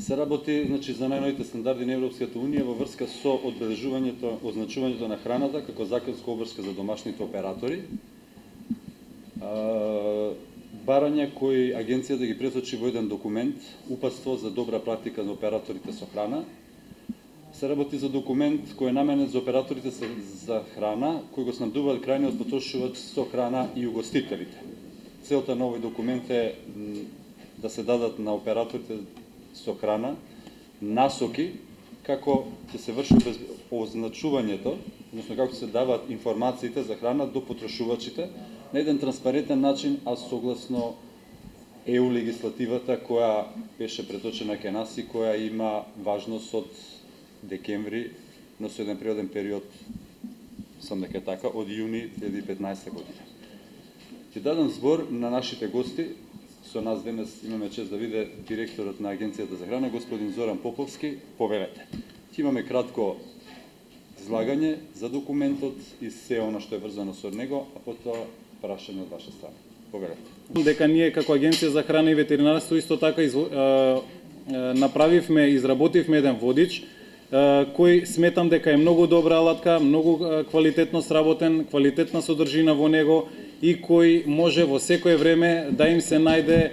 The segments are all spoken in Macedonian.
Се работи за најновите стандарди на Европската унија во врска со означувањето на храната како законска обврска за домашните оператори. Барања кои агенцијата ги преточи во еден документ, упатство за добра практика на операторите со храна. Се работи за документ кој е наменет за операторите за храна, кои го снабдуваат крајниот потрошувач со храна и угостителите. Целта на овој документ е да се дадат на операторите со храна насоки како ќе се врши означувањето, односно како се даваат информациите за храна до потрошувачите на еден транспарентен начин, а согласно ЕУ легислативата која беше преточена кај нас и која има важност од декември, но со еден природен период, сам дека така, од јуни 2015 година. Ќе дадам збор на нашите гости. Со нас денес имаме чест да виде директорот на Агенцијата за храна, господин Зоран Поповски. Повелете. Ќе имаме кратко излагање за документот и се она што е врзано со него, а потоа прашање од ваша страна. Повелете. Дека ние како Агенција за храна и ветеринарство исто така изработивме еден водич кој сметам дека е многу добра алатка, многу квалитетно сработен, квалитетна содржина во него и кој може во секое време да им се најде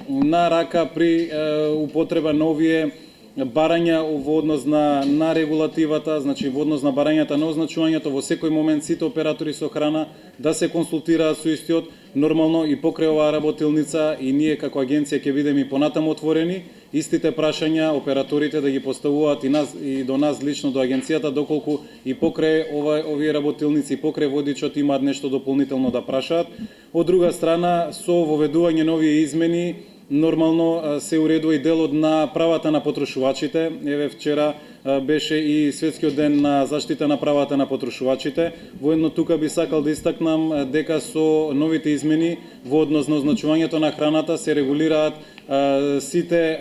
на рака при употреба на овие барања во однос на регулативата, значи во однос на барањата на означувањето. Во секој момент сите оператори со храна да се консултираат со истиот, нормално и покрај оваа работилница, и ние како агенција ќе бидеме и понатаму отворени истите прашања операторите да ги поставуваат и до нас лично до агенцијата, доколку и покрај овие работилници и покрај водичот имаат нешто дополнително да прашаат. Од друга страна, со воведување на овие измени нормално се уредува и делот на правата на потрошувачите. Еве вчера беше и Светскиот ден на заштита на правата на потрошувачите. Воедно тука би сакал да истакнам дека со новите измени во однос на означувањето на храната се регулираат сите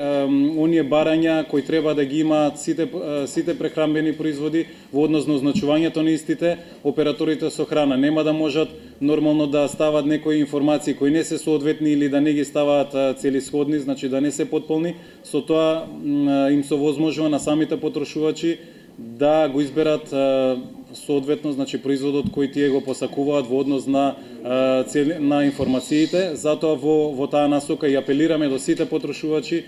оние барања кои треба да ги имаат сите прехранбени производи во однос на означувањето на истите. Операторите со храна нема да можат нормално да стават некои информации кои не се соодветни или да не ги ставаат целисходни, значи да не се потполни. Со тоа им се овозможува на самите потрошувачи да го изберат соодветно, значи производот кој тие го посакуваат во однос на информациите. Затоа во таа насока и апелираме до сите потрошувачи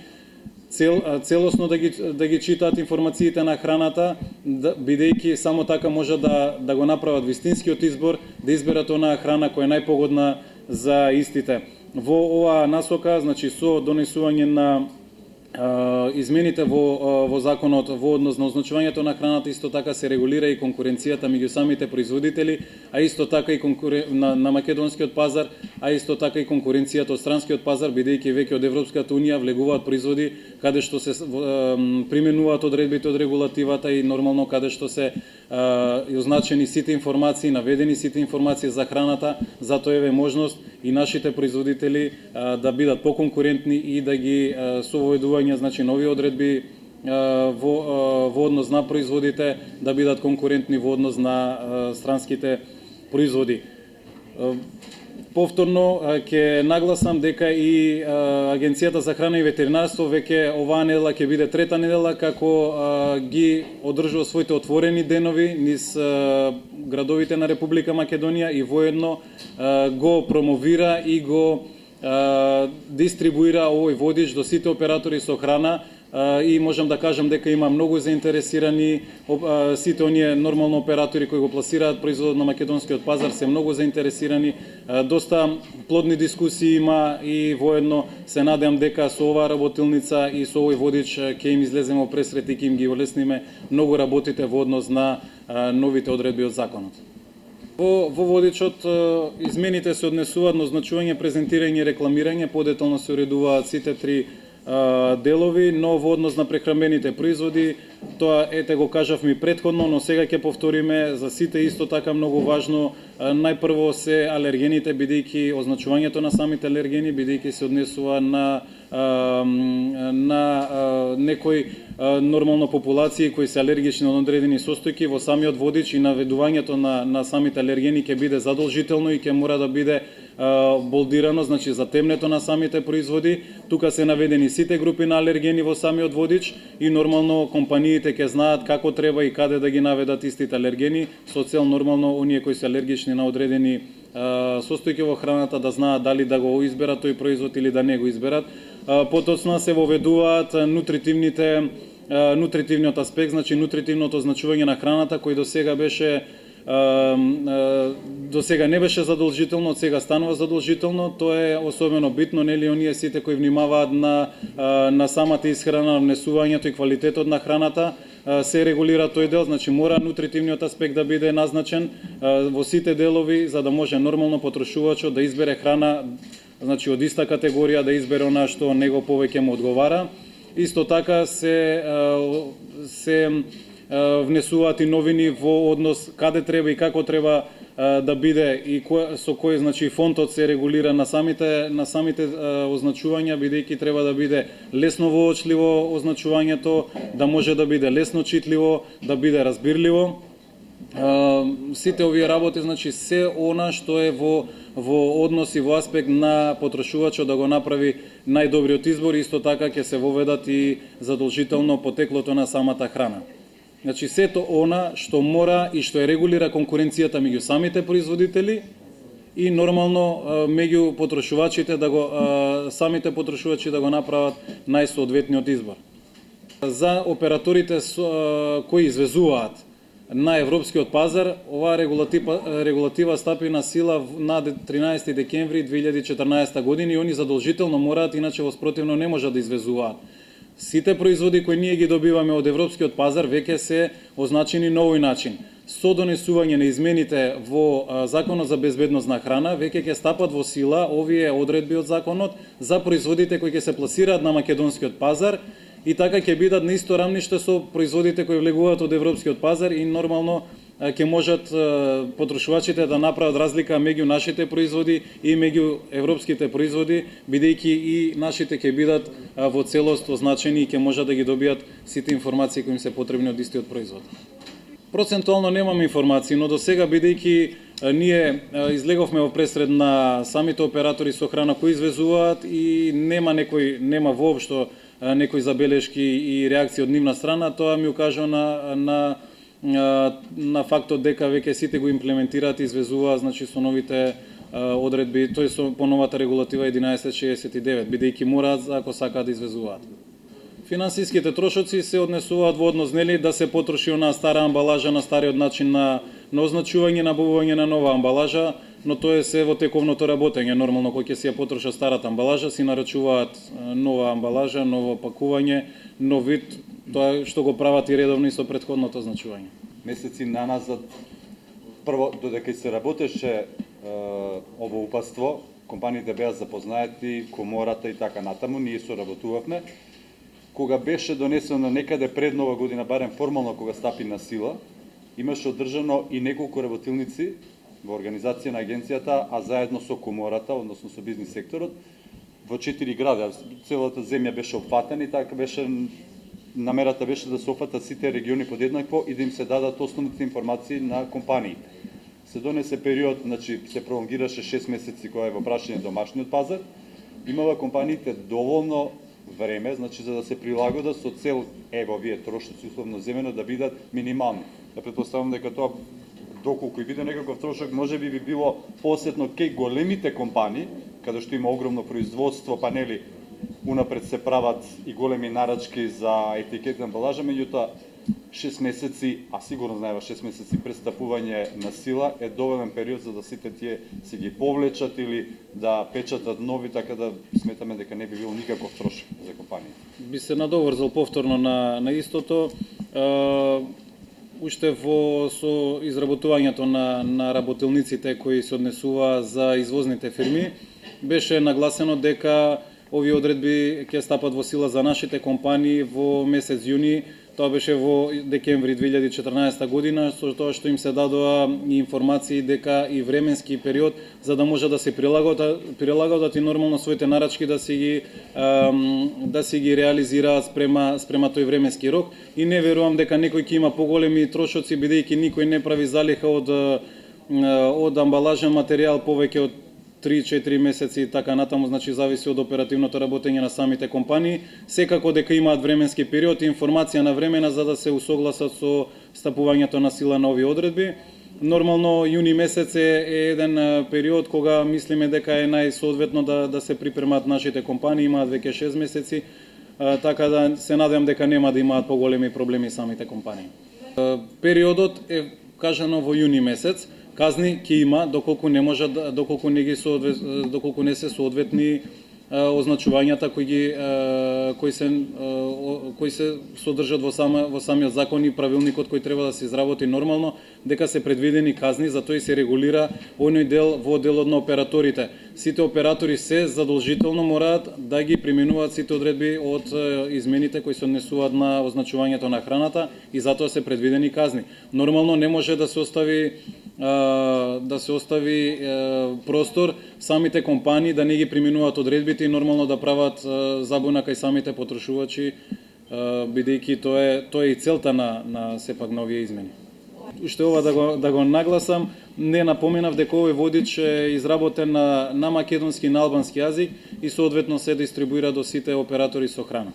целосно да ги читаат информациите на храната, бидејќи само така може да го направат вистинскиот избор, да изберат онаа храна која е најпогодна за истите. Во оваа насока, значи со донесување на измените во законот во однос на означувањето на храната, исто така се регулира и конкуренцијата меѓу самите производители, а исто така и на македонскиот пазар, а исто така и конкуренцијата од странскиот пазар, бидејќи веќе од Европската унија влегуваат производи каде што се применуваат одредбите од регулативата и нормално каде што се означени сите информации, наведени сите информации за храната. Затоа еве можност и нашите производители да бидат поконкурентни и да ги со воведување, значи нови одредби во однос на производите, да бидат конкурентни во однос на странските производи. Повторно ќе нагласам дека и Агенцијата за храна и ветеринарство веќе оваа недела ќе биде трета недела како ги одржува своите отворени денови низ градовите на Република Македонија и воедно го промовира и го дистрибуира овој водич до сите оператори со храна. И можам да кажам дека има многу заинтересирани, сите оние нормално оператори кои го пласираат производот на македонскиот пазар се многу заинтересирани. Доста плодни дискусии има и воедно се надевам дека со оваа работилница и со овој водич ќе им излеземе во пресрет и ќе им ги улесниме многу работите во однос на новите одредби од законот. Во водичот измените се однесуваат на означување, презентирање и рекламирање, подетално се уредуваат сите три делови, но во однос на прехранбените производи, тоа го кажавме претходно, но сега ќе повториме за сите исто така многу важно. Најпрво се алергените, бидејќи означувањето на самите алергени, бидејќи се однесува на некои нормално популации кои се алергични на одредени состојки. Во самиот водич и наведувањето на самите алергени ќе биде задолжително и ќе мора да биде болдирано, значи за темнето на самите производи. Тука се наведени сите групи на алергени во самиот водич и нормално компаниите ќе знаат како треба и каде да ги наведат истите алергени со цел нормално оние кои се алергични на одредени состојки во храната да знаат дали да го изберат тој производ или да не го изберат. Потоцна се воведуваат нутритивниот аспект, значи нутритивното означување на храната кој до сега не беше задолжително, од сега станува задолжително. Тоа е особено битно, нели, оние сите кои внимаваат на самата исхрана, внесувањето и квалитетот на храната, се регулира тој дел, значи мора нутритивниот аспект да биде назначен во сите делови за да може нормално потрошувачот да избере храна, значи од иста категорија, да избере она што него повеќе му одговара. Исто така се внесуваат и новини во однос каде треба и како треба да биде и со кој, значи, фонтот се регулира на самите означувања, бидејќи треба да биде лесно воочливо означувањето, да може да биде лесно читливо, да биде разбирливо. Сите овие работи, значи, се она што е во однос и во аспект на потрошувачот да го направи најдобриот избор, исто така ќе се воведат и задолжително потеклото на самата храна. Значи, сето она што мора и што е регулира конкуренцијата меѓу самите производители и нормално меѓу потрошувачите самите потрошувачи да го направат најсоодветниот избор. За операторите кои извезуваат на европскиот пазар, оваа регулатива стапи на сила на 13 декември 2014 година и они задолжително мораат, иначе во спротивно не можат да извезуваат. Сите производи кои ние ги добиваме од европскиот пазар веќе се означени на овој начин. Со донесување на измените во Законот за безбедност на храна, веќе ќе стапат во сила овие одредби од законот за производите кои ќе се пласираат на македонскиот пазар и така ќе бидат на исто рамниште со производите кои влегуваат од европскиот пазар и нормално ќе можат потрошувачите да направат разлика меѓу нашите производи и меѓу европските производи, бидејќи и нашите ќе бидат во целост означени и ќе можат да ги добијат сите информации кои им се потребни од истиот производ. Процентуално немам информации, но до сега, бидејќи ние излеговме во пресред на самите оператори со храна кои извезуваат и нема воопшто некои забелешки и реакции од нивна страна, тоа ми укажува на фактот дека веќе сите го имплементираат и извезуваат, значи, со новите одредби, тој со по новата регулатива 1169, бидејќи мораат ако сакаат да извезуваат. Финансиските трошоци се однесуваат во однос, нели, да се потроши на стара амбалажа, на стариот начин на означување, набавување на нова амбалажа, но тоа е се во тековното работење. Нормално, кој ќе си ја потроша старата амбалажа, си нарачуваат нова амбалажа, ново пакување, нов вид, тоа што го прават и редовно и со претходното означување. Месеци наназад, прво, додека се работеше ово упатство, компаниите беа запознаети, комората и така натаму, ние соработувавме. Кога беше донесено некаде пред Нова година, барем формално кога стапи на сила, имаше одржано и неколку работилници во организација на агенцијата, а заедно со комората, односно со бизнис секторот, во 4 града. Целата земја беше опфатена и така намерата беше да се опфатат сите региони подеднакво и да им се дадат основните информации на компаниите. Се донесе период, значи се пролонгираше 6 месеци која е во прашање домашниот пазар. Имала компаниите доволно време, значи за да се прилагодат со цел овие трошоци условно земено да бидат минимални. Да претпоставам дека тоа доколку и биде некаков трошок, може би било посетно кај големите компании, каде што има огромно производство, па нели унапред се прават и големи нарачки за етикетна амбалажа, меѓутоа 6 месеци, а сигурно знаева 6 месеци престапување на сила е доволен период за да сите тие си ги повлечат или да печатат нови, така да сметаме дека не би било никаков трошок за компанијата. Би се надоврзал повторно на истото. Уште со изработувањето на работилниците кои се однесува за извозните фирми, беше нагласено дека овие одредби ќе стапат во сила за нашите компании во месец јуни. Тоа беше во декември 2014 година, со тоа што им се дадоа информации дека и временски период за да може да се прилагодат и нормално своите нарачки да си ги реализираат спрема тој временски рок. И не верувам дека некој ќе има поголеми трошоци, бидејќи никој не прави залиха од амбалажен материјал повеќе од 3-4 месеци и така натаму, значи зависи од оперативното работење на самите компании. Секако дека имаат временски период и информација на времена за да се усогласат со стапувањето на сила на овие одредби. Нормално јуни месец е еден период кога мислиме дека е најсоодветно да се припремат нашите компании, имаат веќе 6 месеци, така да се надевам дека нема да имаат поголеми проблеми самите компании. Периодот е кажано во јуни месец. Казни ќе има доколку не можат, доколку не се соодветни означувањата кои се содржат во самиот закон и правилникот кој треба да се изработи нормално, дека се предвидени казни, затоа и се регулира оној дел во делот на операторите. Сите оператори се задолжително мораат да ги применуваат сите одредби од измените кои се однесуваат на означувањето на храната и затоа се предвидени казни. Нормално не може да се остави простор самите компании да не ги применуваат одредбите и нормално да прават забуна кај самите потрошувачи, бидејќи тоа е и целта на сепак на овие измени. Уште ова да го нагласам, не напоменав дека овој водич е изработен на македонски и на албански јазик и соодветно се дистрибуира до сите оператори со храна.